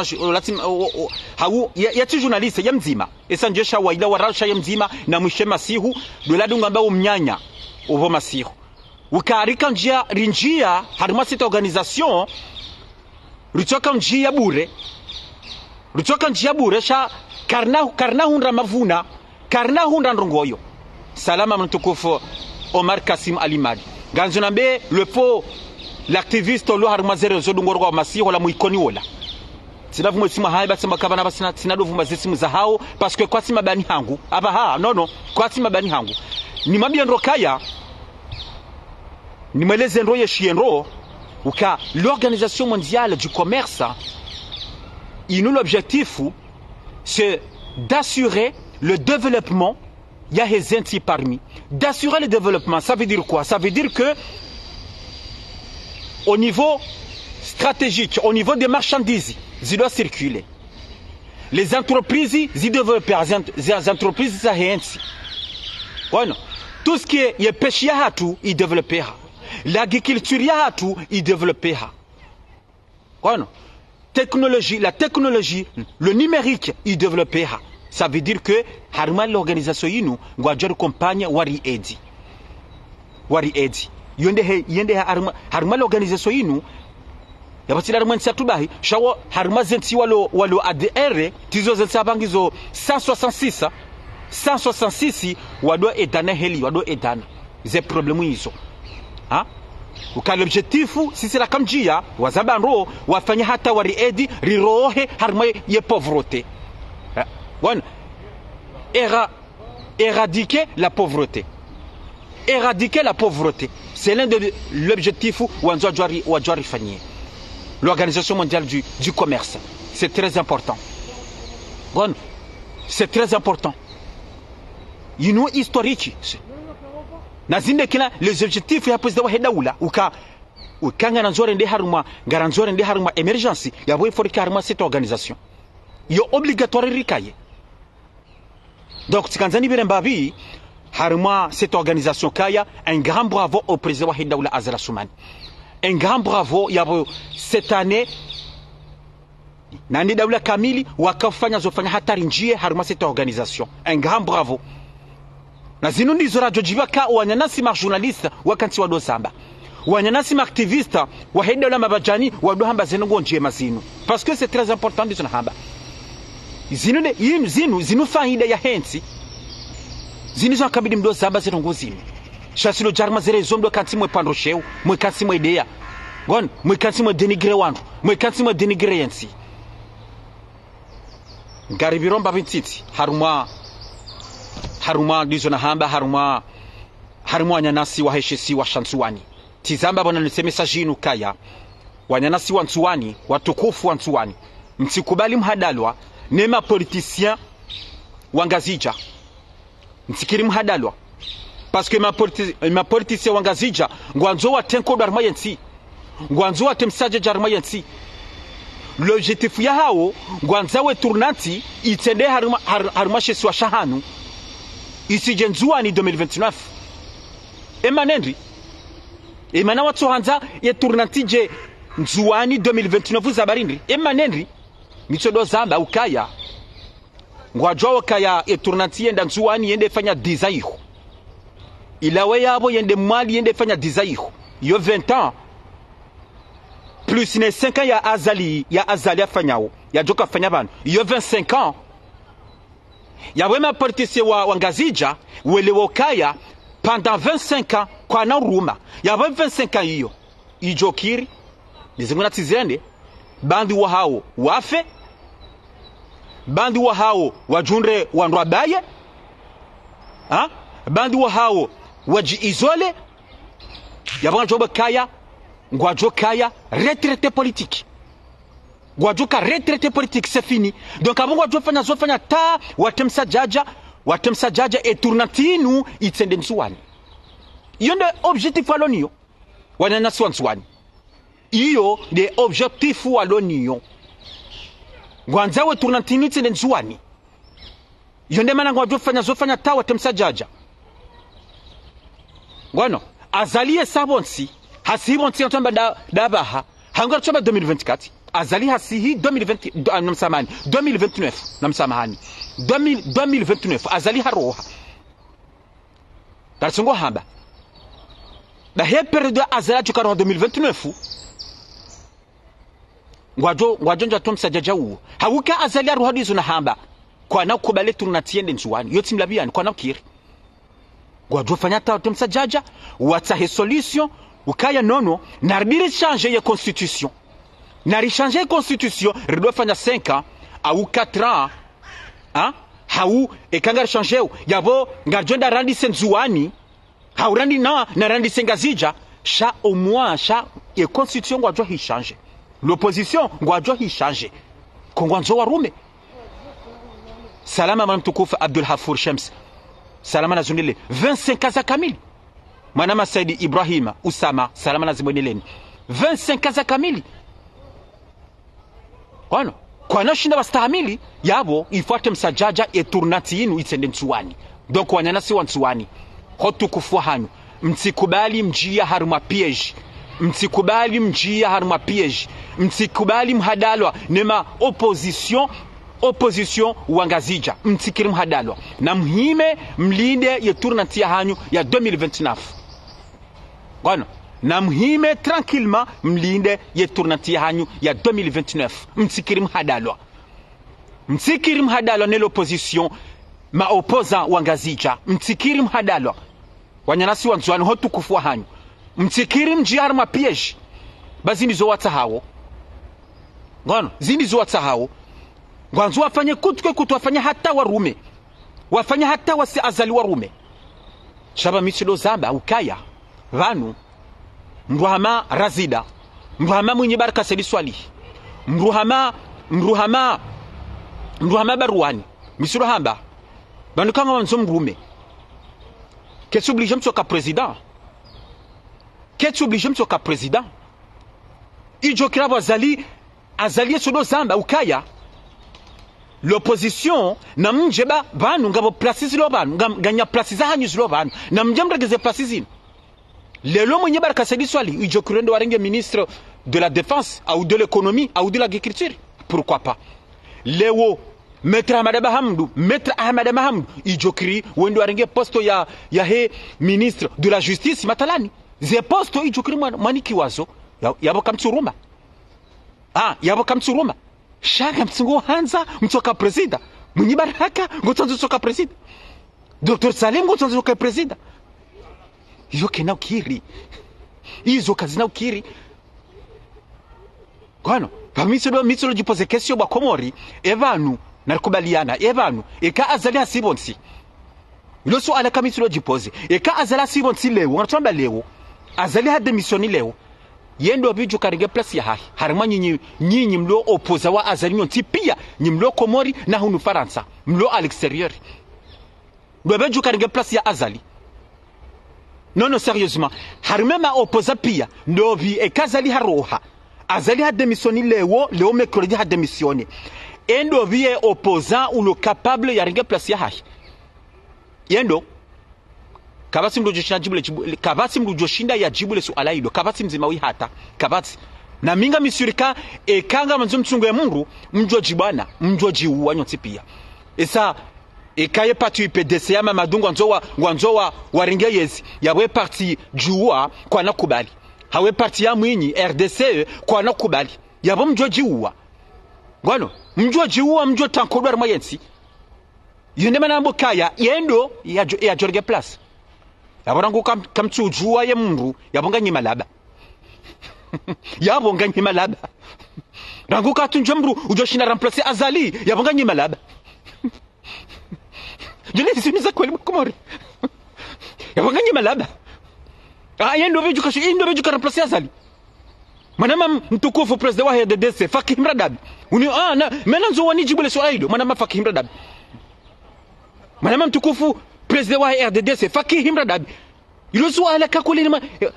yati journaliste yamzima esanjesha waida warasha yamzima na mwishe masihu doladunga mbao mnyanya uvo masihu ukarika rinjia harima cette organisation rutoka njia bure sha karna hundra mavuna karna hundra ndrongoyo salama mtukufu Omar Kassim Alimadi ganzonambe le faux l'activiste lo harima zero zodungorwa wa masihu la muikoni wola sinavumwe simu hai basema kabana basina sinadovuma zesimu za hao parce que kwa sima bani hangu non kwa sima bani hangu ni mabia ndokaya ni meleze ndo yeshienro uka l'organisation mondiale du commerce l'objectif c'est d'assurer le développement ya hezenti parmi d'assurer le développement. Ça veut dire quoi? Ça veut dire que au niveau stratégique, au niveau des marchandises, ils doivent circuler. Les entreprises, ils développent. Les entreprises, ça est. Bueno, tout ce qui est pêche, ils développent. L'agriculture, ils développent. Bueno, la technologie, le numérique, ils développent. Ça veut dire que l'organisation, nous avons compagne Wari Edi. Yende harma l'organisation, yabatila mwensa tubahi shawo harma zenti walo ADR tizo zensa bangizo 166 wado edana heli wado edana ze problemu hizo l'objectif si c'est la kamjia wazabandro wafanya hata wari edi rirohe harma ye pauvreté éradiquer la pauvreté. Éradiquer la pauvreté, c'est l'un de l'objectif Wadjari Fanier. L'Organisation mondiale du commerce. C'est très important. Bon, c'est très important. Il nous historique. na zinde kina les objectifs ya president wa hedaula ukanga nanzore ndi haruma garanzore ndi haruma emergency ya boy for haruma cette organisation yo obligatoire rikaye. Donc tikanzani birembabi haruma cette organisation kaya, un grand bravo au président wa hedaula Azali Assoumani, un grand bravo yabo cette année na ndi daula kamili wakafanya zofanya hatari njie haruma cette organisation, un grand bravo. Na zinu ndizo radio jivaka wanyanasi ma journaliste wakanti wado samba wanyanasi ma activiste wa hedaula mabajani wado hamba zenongo njie mazinu, parce que c'est très important ndizo na hamba zinu faida ya hensi zinu zo kabidi mdo samba zenongo zinu shasilo jarma zere zomdo kanti mwe pandro sheu mwe kanti mwe idea gon mwe kanti mwe denigre wandu mwe kanti mwe denigre yensi ngari biromba bintiti haruma ndizo na hamba haruma wanyanasi wa heshesi wa Shantuani tizamba bona nisemesa jinu kaya wanyanasi wa Ntuani watukufu wa Ntuani mtikubali mhadalwa nema politicien wangazija mtikiri mhadalwa parce que ma politicien wangazija ngwanzo wa tenko darma yensi ngwanzo wa temsaje jarma yensi l'objectif ya hao ngwanza we tournanti itende haruma shesi wa shahanu isije Ntuani 2029 emanendri emana watu hanza ya tournanti je Ntuani 2029 zabarindri emanendri mitsodo zamba ukaya ngwajwa kaya ya tournanti yenda Ntuani yende fanya desire ilawe yabo yende mali yende fanya desire yo 20 ans plus ne 5 ans ya Azali afanyao ya joka fanya bana yo 25 ans ya wema partisi wa ngazija wele wokaya pendant 25 ans kwa na ruma ya 25 ans hiyo ijokiri nizinguna tizende bandi wa hao wafe bandi wa hao wajunre wandwabaye bandi wa hao waji izole ya banjoba kaya ngwajo kaya retraité politique ngwajo ka retraité politique c'est fini. Donc avant ngwajo fanya ta watemsa jaja et tournantinu itende Ntuani yonde objectif aloniyo wanyanasi wa Ntuani iyo de objectif aloniyo ngwanza we tournantinu itende Ntuani yonde mana ngwajo fanya ta watemsa jaja ngwano Azali sabonsi hasibonsi ntomba dabaha hangwa chomba 2024 Azali hasihi 2020 namsamani 2029 namsamahani 2029 Azali haroha tarsongo hamba da he periode Azali chukaro 2029 ngwajo nja tomsa jajawu hawuka Azali haroha dizo na hamba kwa na kubale tunatiende Ntuani yoti mlabiani kwa na kiri ngwajo fanya ta tomsa jaja watahe solution ukaya nono nardiri changer ya constitution nari changer constitution rido fanya 5 ans au 4 ans hau ekanga changer yabo ngarjonda randi Ntuani hau randi na randi sengazija cha au moins cha et constitution ngwajo hi changer l'opposition ngwajo hi changer kongwanzo warume salama mamtukufu Abdul Hafour Shams salama na zunile 25 za kamili Manama Saidi Ibrahima Usama salama na ziboneleni 25 za kamili kwa na shinda wastahamili yabo ifuate msajaja e tournanti yinu itende Ntuani. Donc wanyanasi wa Ntuani hotu kufua hanyu mtikubali mjia haruma piège mtikubali mjia haruma piège mtikubali mhadalwa nema opposition wangazija mtikiri mhadalwa na mhime mlinde ye tournanti ya hanyu ya 2029 Gwana na mhime tranquillement mlinde ye tournanti ya hanyu ya 2029 mtikiri mhadalwa ne l'opposition ma opposant wangazija mtikiri mhadalwa wanyanasi wa Ntuani hotu kufua hanyu mtikiri mjihar mapiège bazini zo watahawo Gwana zini zo watahawo ngwanzo wafanye kutu wafanye hata warume wafanye hata wasi Azali warume shaba michilo zamba ukaya vanu mruhama razida mruhama mwenye baraka Saidi Swali mruhama baruani misiro hamba banu kama wanzo mrume Qu'est-ce obligé de soka président? Qu'est-ce obligé de soka président? Ijo kila wazali azali sodo zamba ukaya. L'opposition na mjeba banu ngabo places lo banu ganya places hanyu lo banu na mjamregeze places in. Lelo mwenye baraka sedi swali ijo kurendo warenge ministre de la défense ou de l'économie ou de l'agriculture. Pourquoi pas? Leo Maître Ahmad Mahamdou ijokiri wendo arenge posto ya he ministre de la justice matalani ze posto ijokiri maniki wazo yabo kamtsuruma yabo kamtsuruma shaka mtsungo hanza mtoka presida munyibaraka ngotonzo soka presida Dr. Salim ngotonzo soka presida yoke na ukiri izo kazi na ukiri kwano pamisolo jipose kesio ba komori evanu narikubaliana evanu eka azali asibonsi ilo swala kamisolo jipose eka azali asibonsi leo ngatamba leo azali ha demisioni leo yendo biju karinge place ya hahi harima nyinyi mlo opoza wa azali nyonti pia nyimlo komori na hunu faransa mlo à l'extérieur ndo biju karinge place ya azali non sérieusement harima ma opoza pia ndo bi eka azali haroha azali ha demisioni leo mercredi ha demisioni endo vie opposant ou le capable ya ringe place ya hahi yendo kabasi mdo joshinda ya jibule suala hilo kabasi mzima wi hata kabasi na minga misurika ekanga manzo mtungo ya mungu mjoji bwana mjoji uwanyotsi pia esa ekaye parti UPDC ya mamadungu nzowa waringe yezi yawe parti juwa kwa nakubali hawe parti ya mwinyi RDC kwa nakubali yabo mjoji uwa ngwano mjoji uwa mjo tankodwa mayensi yende manambo kaya yendo ya jorge place yaborangu kamtsujua ye mungu yabonga nyima laba yabonga nyima laba rangu katunje mru ujoshina remplacer azali yabonga nyima laba jule siniza kweli mkomori yabonga nyima laba yendo beju ka remplacer azali manama mtukufu president wa RDC Fakih Mradabi uni na menanzo wani jibule swala hilo manama Fakih Mradabi manama mtukufu president wa RDC Fakih Mradabi ilo swala kakuli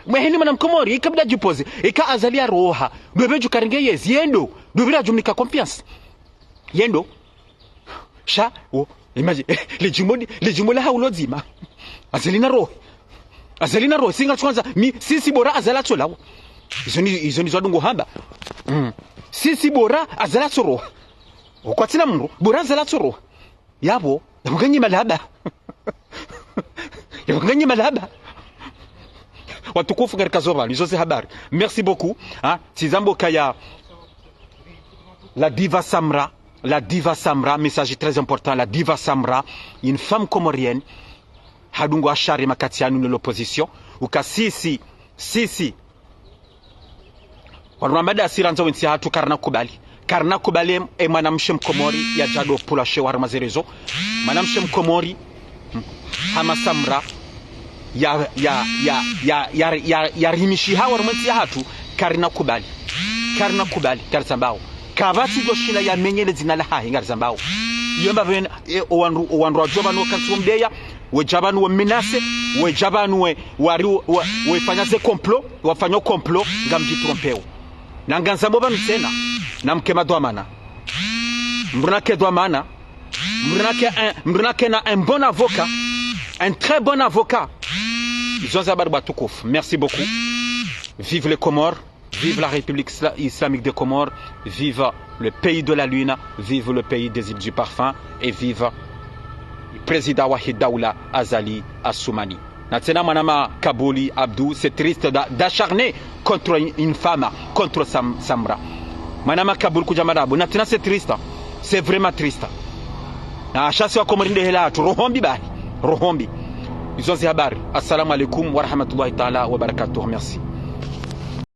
maheni manam komori ikabda jipose ika azalia roha dobeju karinge yezi yendo dobira jumnika confiance yendo sha imagine le jumole haulozima azalina roho singa kwanza sisi bora azala tsolawo izo ni zwadungu hamba sisi bora azala tsoro ukwatsina mru bora azala tsoro yabo yamuganyi malaba watukufu katika zoba nizoze habari. Merci beaucoup tizambo kaya la diva Samra, message très important. La diva Samra, une femme comorienne hadungu ashari makati yanu l'opposition uka sisi wanamada asira nzo wensi hatu karna kubali mwanamshe mkomori ya jado pula shewar mazerezo mwanamshe mkomori hama Samra ya rimishi hawa romansi hatu karna kubali karzambao kabati doshina ya menyele zinala hahi ngarzambao yomba ven owanru ajobanu kansumdeya wejabanu menace wejabanu we fanyaze complot wafanya complot ngamji trompeo nanganzambo banu tena namkema dwamana mbrunake na un bon avocat, un très bon avocat. Merci beaucoup. Vive les Comores, vive la République islamique des Comores, vive le pays de la lune, vive le pays des îles du parfum et vive le président Wahid Daoula Azali Assoumani. Natena Manama Kabouli Abdou, c'est triste d'acharner contre une femme, contre Samra. Manama Kaboul Koujamadabou, Natena c'est triste, c'est vraiment triste. Na chasse wa komorinde hela tu rohombi. Izo habari. Assalamu alaikum wa rahmatullahi ta'ala wa barakatuh. Merci.